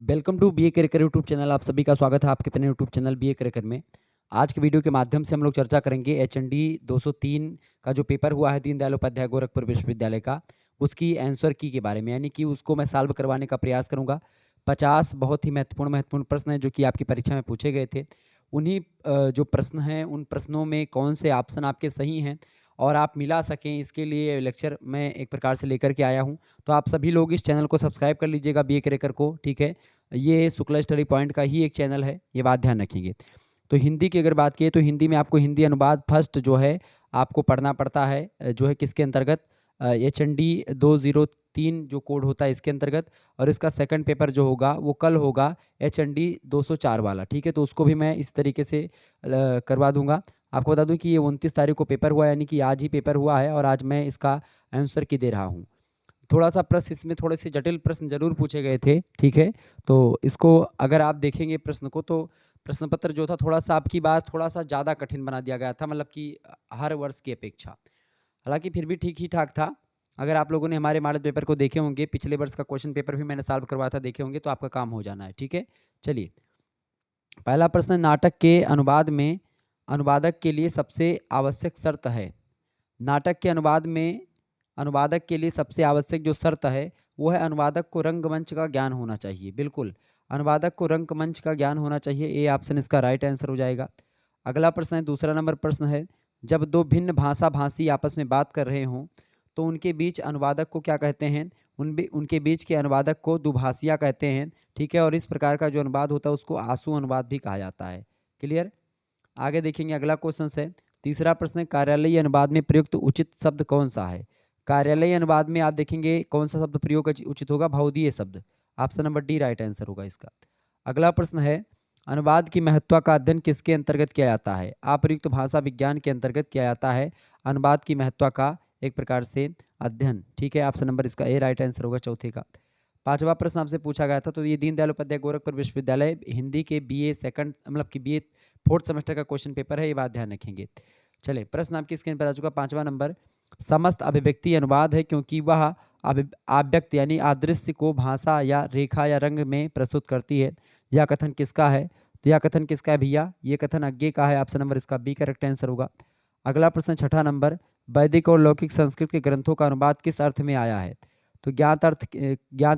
Welcome to BA career YouTube channel. आप सभी का स्वागत है आपके अपने यूट्यूब चैनल बीए करियर में। आज के वीडियो के माध्यम से हम लोग चर्चा करेंगे एचएनडी 203 का जो पेपर हुआ है दीनदयाल उपाध्याय गोरखपुर विश्वविद्यालय का, उसकी आंसर की के बारे में, यानी कि उसको मैं सॉल्व करवाने का प्रयास करूंगा। 50 बहुत ही महत्वपूर्ण प्रश्न हैं जो कि आपकी परीक्षा में पूछे गए थे। उन्हीं जो प्रश्न हैं उन प्रश्नों में कौन से ऑप्शन आपके सही हैं और आप मिला सकें, इसके लिए लेक्चर मैं एक प्रकार से लेकर के आया हूं। तो आप सभी लोग इस चैनल को सब्सक्राइब कर लीजिएगा बीए करियर को, ठीक है। ये शुक्ला स्टडी पॉइंट का ही एक चैनल है, ये बात ध्यान रखेंगे। तो हिंदी की अगर बात किए तो हिंदी में आपको हिंदी अनुवाद फर्स्ट जो है आपको पढ़ना पड़ता है, जो है किसके अंतर्गत, एचएनडी 203 जो कोड होता है इसके अंतर्गत। और इसका सेकंड पेपर जो होगा वो कल होगा, एचएनडी 204 वाला, ठीक है। तो उसको भी मैं इस तरीके से करवा दूंगा। आपको बता दूं कि ये 29 तारीख को पेपर हुआ है, यानी कि आज ही पेपर हुआ है और आज मैं इसका आंसर की दे रहा हूँ। थोड़ा सा प्रश्न इसमें थोड़े से जटिल प्रश्न जरूर पूछे गए थे, ठीक है। तो इसको अगर आप देखेंगे प्रश्न को तो प्रश्न पत्र जो था थोड़ा सा आपकी बात थोड़ा सा ज़्यादा कठिन बना दिया गया था, मतलब कि हर वर्ष की अपेक्षा। हालांकि फिर भी ठीक ही ठाक था। अगर आप लोगों ने हमारे मॉडल पेपर को देखे होंगे, पिछले वर्ष का क्वेश्चन पेपर भी मैंने सॉल्व करवाया था, देखे होंगे तो आपका काम हो जाना है, ठीक है। चलिए, पहला प्रश्न, नाटक के अनुवाद में अनुवादक के लिए सबसे आवश्यक शर्त है। नाटक के अनुवाद में अनुवादक के लिए सबसे आवश्यक जो शर्त है वो है अनुवादक को रंगमंच का ज्ञान होना चाहिए। बिल्कुल, अनुवादक को रंगमंच का ज्ञान होना चाहिए, ए ऑप्शन इसका राइट आंसर हो जाएगा। अगला प्रश्न है, दूसरा नंबर प्रश्न है, जब दो भिन्न भाषा भाषी आपस में बात कर रहे हों तो उनके बीच अनुवादक को क्या कहते हैं। उनके बीच के अनुवादक को दुभाषिया कहते हैं, ठीक है। और इस प्रकार का जो अनुवाद होता है उसको आंसू अनुवाद भी कहा जाता है। क्लियर। आगे देखेंगे, अगला क्वेश्चन है, तीसरा प्रश्न है, कार्यालयीय अनुवाद में प्रयुक्त उचित शब्द कौन सा है। कार्यालयीय अनुवाद में आप देखेंगे कौन सा शब्द प्रयोग उचित होगा, बहुधीय शब्द। Option number D right answer होगा इसका। अगला प्रश्न है, अनुवाद की महत्ता का अध्ययन किसके अंतर्गत किया जाता है। अप्रयुक्त भाषा विज्ञान के अंतर्गत किया जाता है अनुवाद की महत्ता का एक प्रकार से अध्ययन, ठीक है। ऑप्शन नंबर इसका ए राइट आंसर होगा चौथे का। पांचवा प्रश्न आपसे पूछा गया था, तो ये दीनदयाल उपाध्याय गोरखपुर विश्वविद्यालय हिंदी के बीए सेकंड मतलब कि बीए फोर्थ सेमेस्टर का क्वेश्चन पेपर है, ये बात ध्यान रखेंगे। चले, प्रश्न आपकी स्क्रीन पर आ चुका, पांचवा नंबर, समस्त अभिव्यक्ति अनुवाद है क्योंकि वह अव्यक्त यानी अदृश्य को भाषा या रेखा या रंग में प्रस्तुत करती है। यह कथन किसका है। तो यह कथन किसका है भैया, ये कथन अज्ञे का है। ऑप्शन नंबर इसका बी करेक्ट आंसर होगा। अगला प्रश्न छठा नंबर, वैदिक और लौकिक संस्कृत के ग्रंथों का अनुवाद किस अर्थ में आया है। तो ज्ञात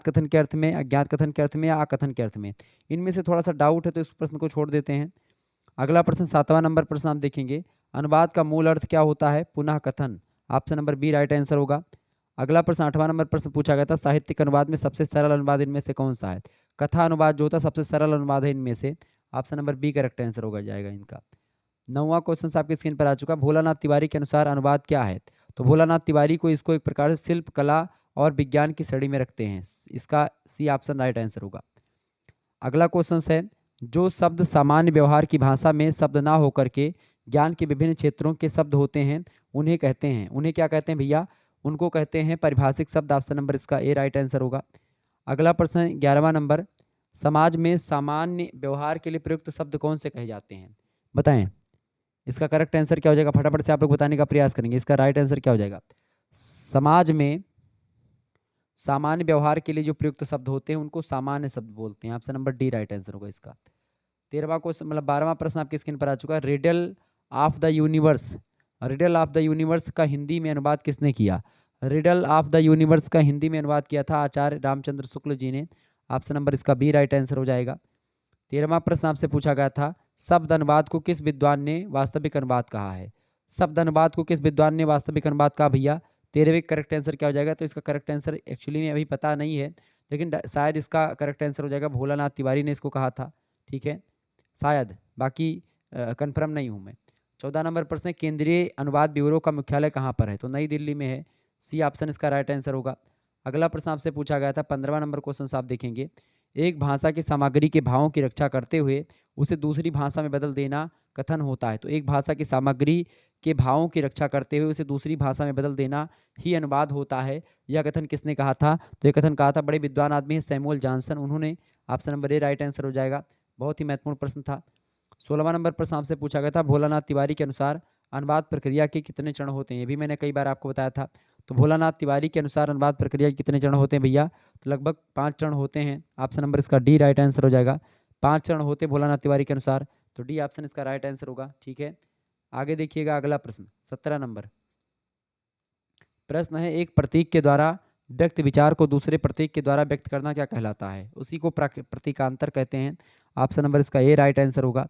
कथन के अर्थ में, अज्ञात कथन के अर्थ में या अकथन के अर्थ में। इनमें से थोड़ा सा डाउट है तो इस प्रश्न को छोड़ देते हैं। अगला प्रश्न सातवां नंबर प्रश्न आप देखेंगे, अनुवाद का मूल अर्थ क्या होता है, पुनः कथन। Option number B right answer होगा। अगला प्रश्न आठवां नंबर प्रश्न पूछा गया था, साहित्यिक अनुवाद में सबसे सरल अनुवाद इनमें से कौन सा है। कथा अनुवाद जो होता है सबसे सरल अनुवाद है इनमें से। Option number B correct answer होगा जाएगा इनका। नौवां क्वेश्चन आपकी स्क्रीन पर आ चुका, भोलानाथ तिवारी के अनुसार अनुवाद क्या है। तो भोलानाथ तिवारी को इसको एक प्रकार से शिल्प कला और विज्ञान की श्रेणी में रखते हैं, इसका सी ऑप्शन राइट आंसर होगा। अगला क्वेश्चन है, जो शब्द सामान्य व्यवहार की भाषा में शब्द ना होकर के ज्ञान के विभिन्न क्षेत्रों के शब्द होते हैं उन्हें कहते हैं, उन्हें क्या कहते हैं भैया, उनको कहते हैं परिभाषिक शब्द। ऑप्शन नंबर इसका ए राइट आंसर होगा। अगला प्रश्न 11वां नंबर, समाज में सामान्य व्यवहार के लिए प्रयुक्त शब्द कौन से कहे जाते हैं, बताएं। इसका करेक्ट आंसर क्या हो जाएगा, फटाफट से आप लोग बताने का प्रयास करेंगे। इसका राइट आंसर क्या हो जाएगा, समाज में सामान्य व्यवहार के लिए जो प्रयुक्त शब्द होते हैं उनको सामान्य शब्द बोलते हैं। Option number D right answer होगा इसका। 13वां क्वेश्चन मतलब 12वां प्रश्न आपकी स्क्रीन पर आ चुका है, riddle of the universe. Riddle of the universe का हिंदी में अनुवाद किसने किया। रिडल ऑफ द यूनिवर्स का हिंदी में अनुवाद किया था आचार्य रामचंद्र शुक्ल जी ने। ऑप्शन नंबर इसका बी राइट आंसर हो जाएगा। 13वां प्रश्न आपसे पूछा गया था, शब्द अनुवाद को किस विद्वान ने वास्तविक अनुवाद कहा है। शब्द अनुवाद को किस विद्वान ने वास्तविक अनुवाद कहा भैया। 13वें करेक्ट आंसर क्या हो जाएगा, तो इसका करेक्ट आंसर एक्चुअली में अभी पता नहीं है, लेकिन शायद इसका करेक्ट आंसर हो जाएगा भोलानाथ तिवारी ने इसको कहा था, ठीक है, शायद, बाकी कंफर्म नहीं हूँ मैं। 14 नंबर प्रश्न, केंद्रीय अनुवाद ब्यूरो का मुख्यालय कहाँ पर है। तो नई दिल्ली में है, सी ऑप्शन इसका राइट आंसर होगा। अगला प्रश्न आपसे पूछा गया था 15वां नंबर क्वेश्चन आप देखेंगे, एक भाषा की सामग्री के भावों की रक्षा करते हुए उसे दूसरी भाषा में बदल देना कथन होता है। तो एक भाषा की सामग्री के भावों की रक्षा करते हुए उसे दूसरी भाषा में बदल देना ही अनुवाद होता है। यह कथन किसने कहा था। तो यह कथन कहा था बड़े विद्वान आदमी है सैमुअल जॉनसन, उन्होंने। Option number A right answer हो जाएगा। बहुत ही महत्वपूर्ण प्रश्न था। 16वां नंबर प्रश्न आपसे पूछा गया था, भोलानाथ तिवारी के अनुसार अनुवाद प्रक्रिया के कितने चरण होते हैं। ये भी मैंने कई बार आपको बताया था। तो भोलानाथ तिवारी के अनुसार अनुवाद प्रक्रिया के कितने चरण होते हैं भैया? तो लगभग 5 चरण होते हैं। ऑप्शन नंबर इसका डी राइट आंसर हो जाएगा। 5 चरण होते हैं भोलानाथ तिवारी के अनुसार, तो डी ऑप्शन इसका राइट आंसर होगा। ठीक है, आगे देखिएगा अगला प्रश्न 17 नंबर प्रश्न है, एक प्रतीक के द्वारा व्यक्त विचार को दूसरे प्रतीक के द्वारा व्यक्त करना क्या कहलाता है? उसी को प्रतीकांतर कहते हैं। ऑप्शन नंबर इसका ए राइट आंसर होगा।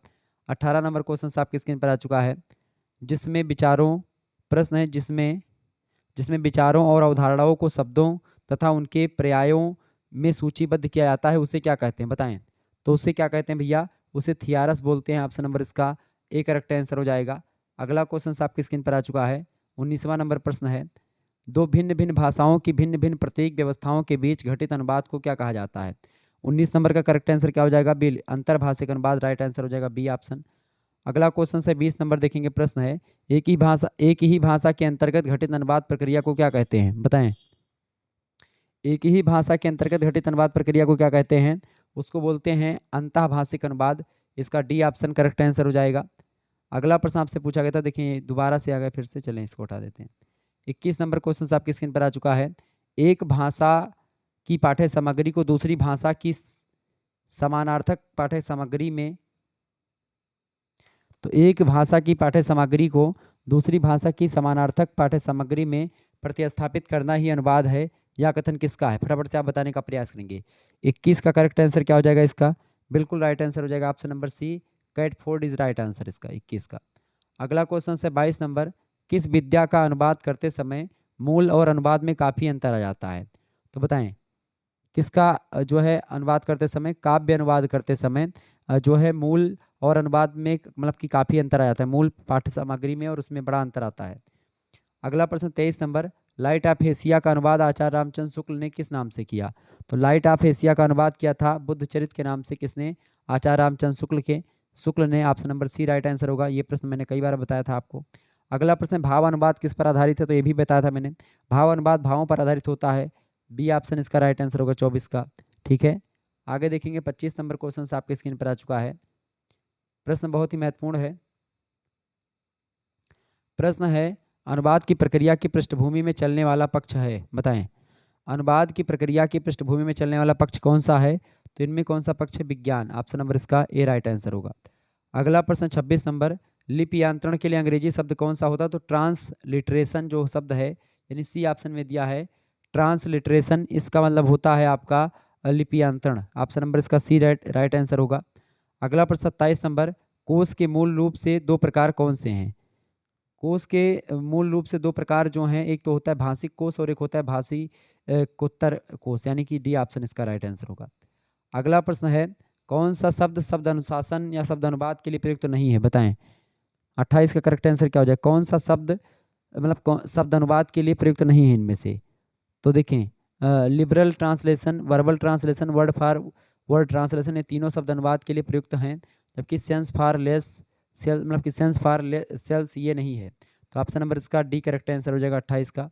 18 नंबर क्वेश्चन आपकी स्क्रीन पर आ चुका है, जिसमें विचारों प्रश्न है जिसमें जिसमें विचारों और अवधारणाओं को शब्दों तथा उनके पर्यायों में सूचीबद्ध किया जाता है, उसे क्या कहते हैं बताएं? तो उसे क्या कहते हैं भैया? उसे थियारस बोलते हैं। ऑप्शन नंबर इसका ए करेक्ट आंसर हो जाएगा। अगला क्वेश्चन आपकी स्क्रीन पर आ चुका है, 19वां नंबर प्रश्न है, दो भिन्न भिन्न भाषाओं की भिन्न भिन्न प्रतीक व्यवस्थाओं के बीच घटित अनुवाद को क्या कहा जाता है? 19 नंबर का करेक्ट आंसर क्या हो जाएगा? बी अंतर्भाषिक अनुवाद राइट आंसर हो जाएगा, बी ऑप्शन। अगला क्वेश्चन से 20 नंबर देखेंगे, प्रश्न है, एक ही भाषा के अंतर्गत घटित अनुवाद प्रक्रिया को क्या कहते हैं बताएं? एक ही भाषा के अंतर्गत घटित अनुवाद प्रक्रिया को क्या कहते हैं? उसको बोलते हैं अंतःभाषिक अनुवाद। इसका डी ऑप्शन करेक्ट आंसर हो जाएगा। अगला प्रश्न आपसे पूछा गया था, देखिए दोबारा से आ गया, फिर से चलें इसको हटा देते हैं। 21 नंबर क्वेश्चन आपकी स्क्रीन पर आ चुका है, एक भाषा की पाठ्य सामग्री को दूसरी भाषा की समानार्थक पाठ्य सामग्री में तो एक भाषा की पाठ्य सामग्री को दूसरी भाषा की समानार्थक पाठ्य सामग्री में प्रतिस्थापित करना ही अनुवाद है। यह कथन किसका है? फटाफट से आप बताने का प्रयास करेंगे। 21 का करेक्ट आंसर क्या हो जाएगा इसका? बिल्कुल राइट आंसर हो जाएगा, option number C Catford is right answer इसका 21 का। अगला क्वेश्चन है 22 नंबर, किस विद्या का अनुवाद करते समय मूल और अनुवाद में काफ़ी अंतर आ जाता है? तो बताएं किसका जो है अनुवाद करते समय, काव्य अनुवाद करते समय जो है मूल और अनुवाद में मतलब कि काफ़ी अंतर आ जाता है, मूल पाठ्य सामग्री में और उसमें बड़ा अंतर आता है। अगला प्रश्न 23 नंबर, लाइट ऑफ एशिया का अनुवाद आचार्य रामचंद्र शुक्ल ने किस नाम से किया? तो लाइट ऑफ एशिया का अनुवाद किया था बुद्धचरित के नाम से, किसने? आचार्य रामचंद्र शुक्ल ने। Option number C right answer होगा। ये प्रश्न मैंने कई बार बताया था आपको। अगला प्रश्न, भाव अनुवाद किस पर आधारित है? तो ये भी बताया था मैंने, भाव अनुवाद भावों पर आधारित होता है। बी ऑप्शन इसका राइट आंसर होगा 24 का। ठीक है, आगे देखेंगे 25 नंबर क्वेश्चन आपके स्क्रीन पर आ चुका है। प्रश्न बहुत ही महत्वपूर्ण है। प्रश्न है, अनुवाद की प्रक्रिया की पृष्ठभूमि में चलने वाला पक्ष है, बताएं? अनुवाद की प्रक्रिया की पृष्ठभूमि में चलने वाला पक्ष कौन सा है? तो इनमें कौन सा पक्ष है? विज्ञान। ऑप्शन नंबर इसका ए राइट आंसर होगा। अगला प्रश्न 26 नंबर, लिपियांतरण के लिए अंग्रेजी शब्द कौन सा होता है? तो ट्रांसलिटरेशन जो शब्द है, यानी सी ऑप्शन में दिया है ट्रांसलिटरेशन, इसका मतलब होता है आपका लिपियांतरण। ऑप्शन नंबर इसका सी राइट आंसर होगा। अगला प्रश्न 27 नंबर, कोश के मूल रूप से दो प्रकार कौन से हैं? कोश के मूल रूप से दो प्रकार जो हैं, एक तो होता है भाषिक कोश और एक होता है भाषी कोत्तर कोश, यानी कि डी ऑप्शन इसका राइट आंसर होगा। अगला प्रश्न है, कौन सा शब्द शब्द अनुशासन या शब्द अनुवाद के लिए प्रयुक्त तो नहीं है, बताएं? 28 का करेक्ट आंसर क्या हो जाए? कौन सा शब्द मतलब शब्द अनुवाद के लिए प्रयुक्त नहीं है इनमें से? तो देखें liberal translation, verbal translation, word for word translation, ये तीनों शब्द अनुवाद के लिए प्रयुक्त हैं, जबकि सेंस फॉर लेस सेल मतलब कि सेंस फॉर सेल्स ये नहीं है। तो ऑप्शन नंबर इसका डी करेक्ट आंसर हो जाएगा 28 का।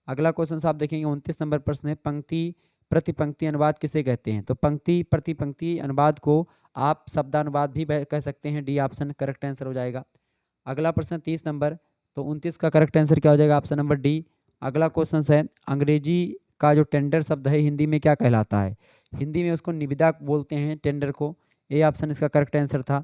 अगला क्वेश्चन आप देखेंगे 29 नंबर प्रश्न है, पंक्ति प्रति पंक्ति अनुवाद किसे कहते हैं? तो पंक्ति प्रति पंक्ति अनुवाद को आप शब्दानुवाद भी कह सकते हैं, डी ऑप्शन करेक्ट आंसर हो जाएगा। अगला प्रश्न 30 नंबर, तो 29 का करेक्ट आंसर क्या हो जाएगा? Option number D. अगला क्वेश्चन है, अंग्रेजी का जो टेंडर शब्द है हिंदी में क्या कहलाता है? हिंदी में उसको निविदा बोलते हैं टेंडर को, ए ऑप्शन इसका करेक्ट आंसर था।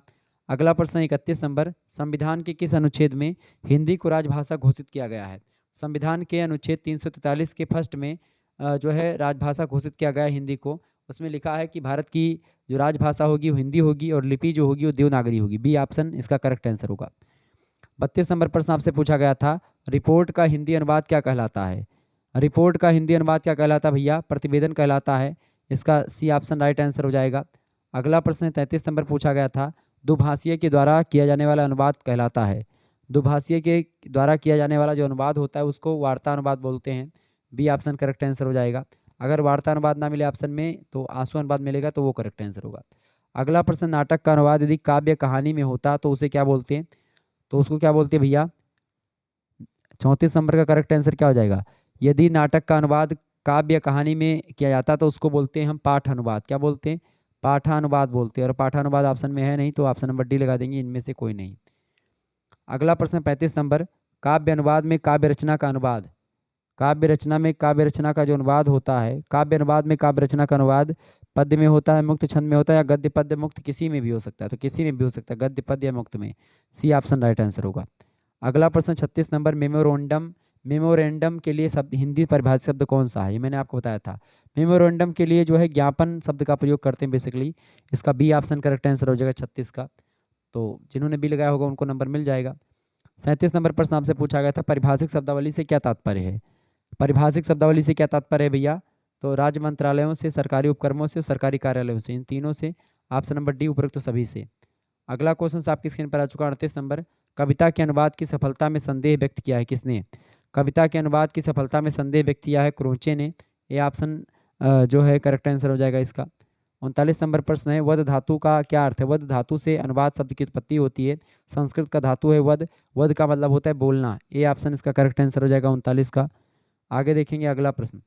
अगला प्रश्न 31 नंबर, संविधान के किस अनुच्छेद में हिंदी को राजभाषा घोषित किया गया है? संविधान के अनुच्छेद 343 के फर्स्ट में जो है राजभाषा घोषित किया गया है हिंदी को। उसमें लिखा है कि भारत की जो राजभाषा होगी वो हिंदी होगी और लिपि जो होगी वो देवनागरी होगी। बी ऑप्शन इसका करेक्ट आंसर होगा। 32 नंबर प्रश्न आपसे पूछा गया था, रिपोर्ट का हिंदी अनुवाद क्या कहलाता है? रिपोर्ट का हिंदी अनुवाद क्या कहलाता है भैया? प्रतिवेदन कहलाता है। इसका सी ऑप्शन राइट आंसर हो जाएगा। अगला प्रश्न 33 नंबर पूछा गया था, दुभाषीय के द्वारा किया जाने वाला अनुवाद कहलाता है। दुभाषीय के द्वारा किया जाने वाला जो अनुवाद होता है उसको वार्ता अनुवाद बोलते हैं। बी ऑप्शन करेक्ट आंसर हो जाएगा। अगर वार्ता अनुवाद ना मिले ऑप्शन में तो आंसू अनुवाद मिलेगा, तो वो करेक्ट आंसर होगा। अगला प्रश्न, नाटक का अनुवाद यदि काव्य कहानी में होता तो उसे क्या बोलते हैं? तो उसको क्या बोलते हैं भैया? 34 नंबर का करेक्ट आंसर क्या हो जाएगा? यदि नाटक का अनुवाद काव्य कहानी में किया जाता तो उसको बोलते हैं हम पाठ अनुवाद। क्या बोलते हैं? पाठानुवाद बोलते हैं। और पाठानुवाद ऑप्शन में है नहीं, तो ऑप्शन नंबर डी लगा देंगे, इनमें से कोई नहीं। अगला प्रश्न 35 नंबर, काव्य अनुवाद में काव्य रचना का अनुवाद काव्य रचना में काव्य रचना का जो अनुवाद होता है, काव्य अनुवाद में काव्य रचना का अनुवाद पद्य में होता है, मुक्त छंद में होता है, या गद्य पद्य मुक्त किसी में भी हो सकता है। तो किसी में भी हो सकता है, गद्य पद्य या मुक्त में। सी ऑप्शन राइट आंसर होगा। अगला प्रश्न 36 नंबर, मेमोरेंडम। मेमोरेंडम के लिए शब्द हिंदी परिभाषित शब्द कौन सा है? ये मैंने आपको बताया था। मेमोरेंडम के लिए जो है ज्ञापन शब्द का प्रयोग करते हैं बेसिकली। इसका बी ऑप्शन करेक्ट आंसर हो जाएगा 36 का। तो जिन्होंने बी लगाया होगा उनको नंबर मिल जाएगा। 37 नंबर प्रश्न आपसे पूछा गया था, परिभाषिक शब्दावली से क्या तात्पर्य है? परिभाषिक शब्दावली से क्या तात्पर्य है भैया? तो राज्य मंत्रालयों से, सरकारी उपक्रमों से, सरकारी कार्यालयों से, इन तीनों से। ऑप्शन नंबर डी उपरोक्त सभी से। अगला क्वेश्चन आपकी स्क्रीन पर आ चुका है 38 नंबर, कविता के अनुवाद की सफलता में संदेह व्यक्त किया है किसने? कविता के अनुवाद की सफलता में संदेह व्यक्त किया है क्रोचे ने। ये ऑप्शन जो है करेक्ट आंसर हो जाएगा इसका। 39 नंबर प्रश्न है, वध धातु का क्या अर्थ है? वध धातु से अनुवाद शब्द की उत्पत्ति होती है। संस्कृत का धातु है वध, वध का मतलब होता है बोलना। ये ऑप्शन इसका करेक्ट आंसर हो जाएगा 39 का। आगे देखेंगे अगला प्रश्न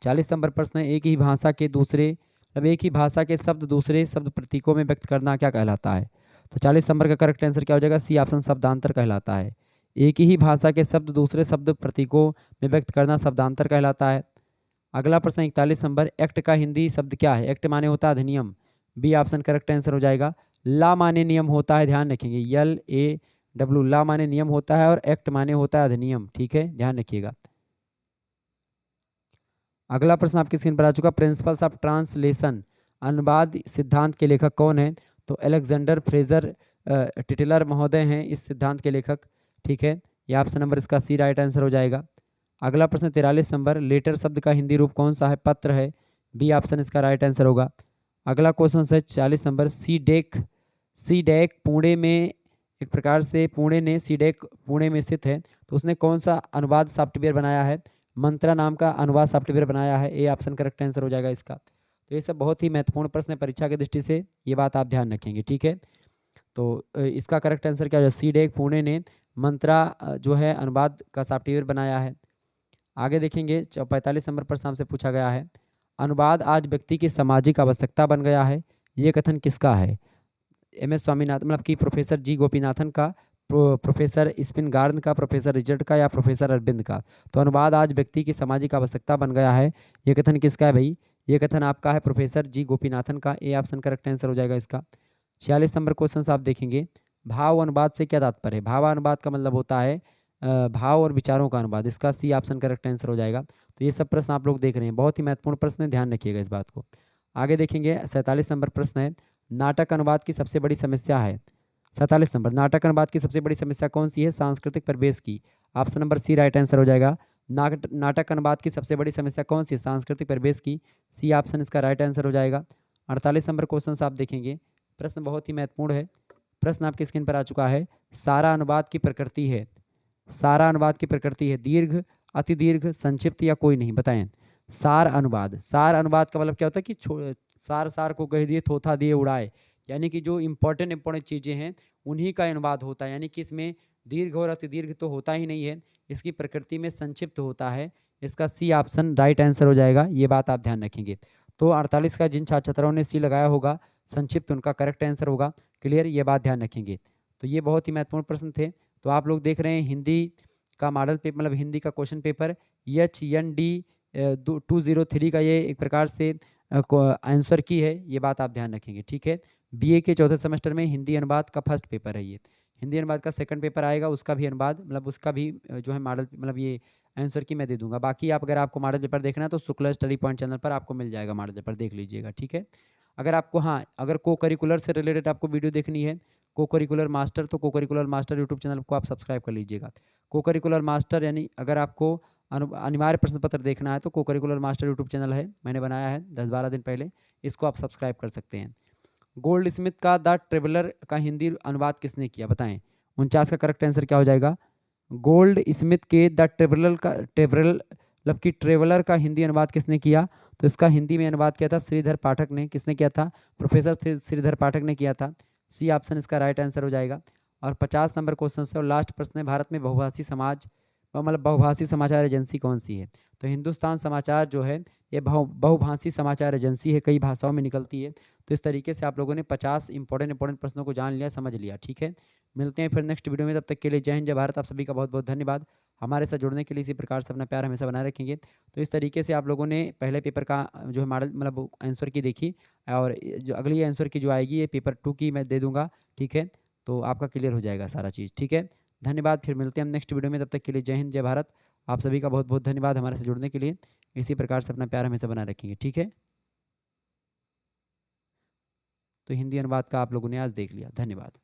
40 नंबर प्रश्न है, एक ही भाषा के दूसरे मतलब एक ही भाषा के शब्द दूसरे शब्द प्रतीकों में व्यक्त करना क्या कहलाता है? तो 40 नंबर का करेक्ट आंसर क्या हो जाएगा? सी ऑप्शन शब्दांतर कहलाता है। एक ही भाषा के शब्द दूसरे शब्द प्रतीकों में व्यक्त करना शब्दांतर कहलाता है। अगला प्रश्न 41 नंबर, एक्ट का हिंदी शब्द क्या है? एक्ट माने होता है अधिनियम। बी ऑप्शन करेक्ट आंसर हो जाएगा। ला माने नियम होता है, ध्यान रखेंगे, LAW, ला माने नियम होता है और एक्ट माने होता है अधिनियम। ठीक है, ध्यान रखिएगा। अगला प्रश्न आपकी स्क्रीन पर आ चुका, प्रिंसिपल्स ऑफ ट्रांसलेशन, अनुवाद सिद्धांत के लेखक कौन है? तो अलेक्जेंडर फ्रेजर टिटलर महोदय हैं इस सिद्धांत के लेखक। ठीक है, यह ऑप्शन नंबर इसका सी राइट आंसर हो जाएगा। अगला प्रश्न 43 नंबर, लेटर शब्द का हिंदी रूप कौन सा है? पत्र है। बी ऑप्शन इसका राइट आंसर होगा। अगला क्वेश्चन है 40 नंबर, सीडेक पुणे में, एक प्रकार से पुणे ने, सीडेक पुणे में स्थित है, तो उसने कौन सा अनुवाद सॉफ्टवेयर बनाया है? मंत्रा नाम का अनुवाद सॉफ्टवेयर बनाया है। ए ऑप्शन करेक्ट आंसर हो जाएगा इसका। तो ये सब बहुत ही महत्वपूर्ण प्रश्न है परीक्षा की दृष्टि से, ये बात आप ध्यान रखेंगे। ठीक है, तो इसका करेक्ट आंसर क्या हो जाएगा? सीडेक पुणे ने मंत्रा जो है अनुवाद का सॉफ्टवेयर बनाया है। आगे देखेंगे 45 नंबर प्रश्न आपसे पूछा गया है, अनुवाद आज व्यक्ति की सामाजिक आवश्यकता बन गया है, ये कथन किसका है? MS स्वामीनाथन मतलब कि प्रोफेसर जी गोपीनाथन का, प्रोफेसर स्पिनगार्न का, प्रोफेसर रिचर्ड का, या प्रोफेसर अरविंद का? तो अनुवाद आज व्यक्ति की सामाजिक आवश्यकता बन गया है, ये कथन किसका है भाई? ये कथन आपका है प्रोफेसर जी गोपीनाथन का। ए ऑप्शन करेक्ट आंसर हो जाएगा इसका। 46 नंबर क्वेश्चन आप देखेंगे, भाव अनुवाद से क्या तात्पर्य है? भाव अनुवाद का मतलब होता है भाव और विचारों का अनुवाद। इसका सी ऑप्शन करेक्ट आंसर हो जाएगा। तो ये सब प्रश्न आप लोग देख रहे हैं, बहुत ही महत्वपूर्ण प्रश्न है, ध्यान रखिएगा इस बात को। आगे देखेंगे 47 नंबर प्रश्न है, नाटक अनुवाद की सबसे बड़ी समस्या है। 47 नंबर, नाटक अनुवाद की सबसे बड़ी समस्या कौन सी है? सांस्कृतिक परिवेश की। Option number C right answer हो जाएगा। नाटक अनुवाद की सबसे बड़ी समस्या कौन सी है? सांस्कृतिक परिवेश की। सी ऑप्शन इसका राइट आंसर हो जाएगा। 48 नंबर क्वेश्चन आप देखेंगे, प्रश्न बहुत ही महत्वपूर्ण है। प्रश्न आपकी स्क्रीन पर आ चुका है, सारा अनुवाद की प्रकृति है। सारा अनुवाद की प्रकृति है दीर्घ, अति दीर्घ, संक्षिप्त या कोई नहीं? बताएं। सार अनुवाद, सार अनुवाद का मतलब क्या होता है कि सार सार को कह दिए, थोथा दिए उड़ाए, यानी कि जो इंपॉर्टेंट चीज़ें हैं उन्हीं का अनुवाद होता है, यानी कि इसमें दीर्घ और अति दीर्घ तो होता ही नहीं है, इसकी प्रकृति में संक्षिप्त होता है। इसका सी ऑप्शन राइट आंसर हो जाएगा, ये बात आप ध्यान रखेंगे। तो 48 का जिन छात्र छात्राओं ने सी लगाया होगा संक्षिप्त, उनका करेक्ट आंसर होगा। क्लियर, ये बात ध्यान रखेंगे। तो ये बहुत ही महत्वपूर्ण प्रश्न थे। तो आप लोग देख रहे हैं हिंदी का मॉडल पेपर मतलब हिंदी का क्वेश्चन पेपर HND 203 का ये एक प्रकार से आंसर की है, ये बात आप ध्यान रखेंगे। ठीक है, BA के चौथे सेमेस्टर में हिंदी अनुवाद का फर्स्ट पेपर है ये। हिंदी अनुवाद का सेकंड पेपर आएगा, उसका भी अनुवाद मतलब उसका भी जो है मॉडल मतलब ये आंसर की मैं दे दूंगा। बाकी आप अगर आपको मॉडल पेपर देखना है तो शुक्ला स्टडी पॉइंट चैनल पर आपको मिल जाएगा मॉडल पेपर, देख लीजिएगा। ठीक है, अगर आपको अगर को करिकुलर से रिलेटेड आपको वीडियो देखनी है, को करिकुलर मास्टर, तो को करिकुलर मास्टर यूट्यूब चैनल को आप सब्सक्राइब कर लीजिएगा। को करिकुलर मास्टर यानी अगर आपको अनिवार्य प्रश्न पत्र देखना है तो को करिकुलर मास्टर यूट्यूब चैनल है, मैंने बनाया है 10-12 दिन पहले, इसको आप सब्सक्राइब कर सकते हैं। गोल्ड स्मिथ का द ट्रेवलर का हिंदी अनुवाद किसने किया? बताएं। 49 का करेक्ट आंसर क्या हो जाएगा? गोल्ड स्मिथ के द ट्रेवलर का हिंदी अनुवाद किसने किया? तो इसका हिंदी में अनुवाद किया था श्रीधर पाठक ने। किसने किया था? प्रोफेसर श्रीधर पाठक ने किया था। सी ऑप्शन इसका राइट आंसर हो जाएगा। और 50 नंबर क्वेश्चन से और लास्ट प्रश्न है, भारत में बहुभाषी समाज मतलब बहुभाषी समाचार एजेंसी कौन सी है? तो हिंदुस्तान समाचार जो है ये बहुभाषी समाचार एजेंसी है, कई भाषाओं में निकलती है। तो इस तरीके से आप लोगों ने 50 इंपॉर्टेंट प्रश्नों को जान लिया, समझ लिया, ठीक है। मिलते हैं फिर नेक्स्ट वीडियो में, तब तक के लिए जय हिंद जय भारत। आप सभी का बहुत बहुत धन्यवाद। हमारे साथ जुड़ने के लिए इसी प्रकार से अपना प्यार हमेशा बनाए रखेंगे। तो इस तरीके से आप लोगों ने पहले पेपर का जो है मॉडल मतलब आंसर की देखी, और जो अगली आंसर की जो आएगी ये पेपर 2 की मैं दे दूंगा, ठीक है। तो आपका क्लियर हो जाएगा सारा चीज़, ठीक है। धन्यवाद, फिर मिलते हैं हम नेक्स्ट वीडियो में, तब तक के लिए जय हिंद जय भारत। आप सभी का बहुत बहुत धन्यवाद हमारे से जुड़ने के लिए। इसी प्रकार से अपना प्यार हमेशा बनाए रखेंगे, ठीक है। तो हिंदी अनुवाद का आप लोगों ने आज देख लिया, धन्यवाद।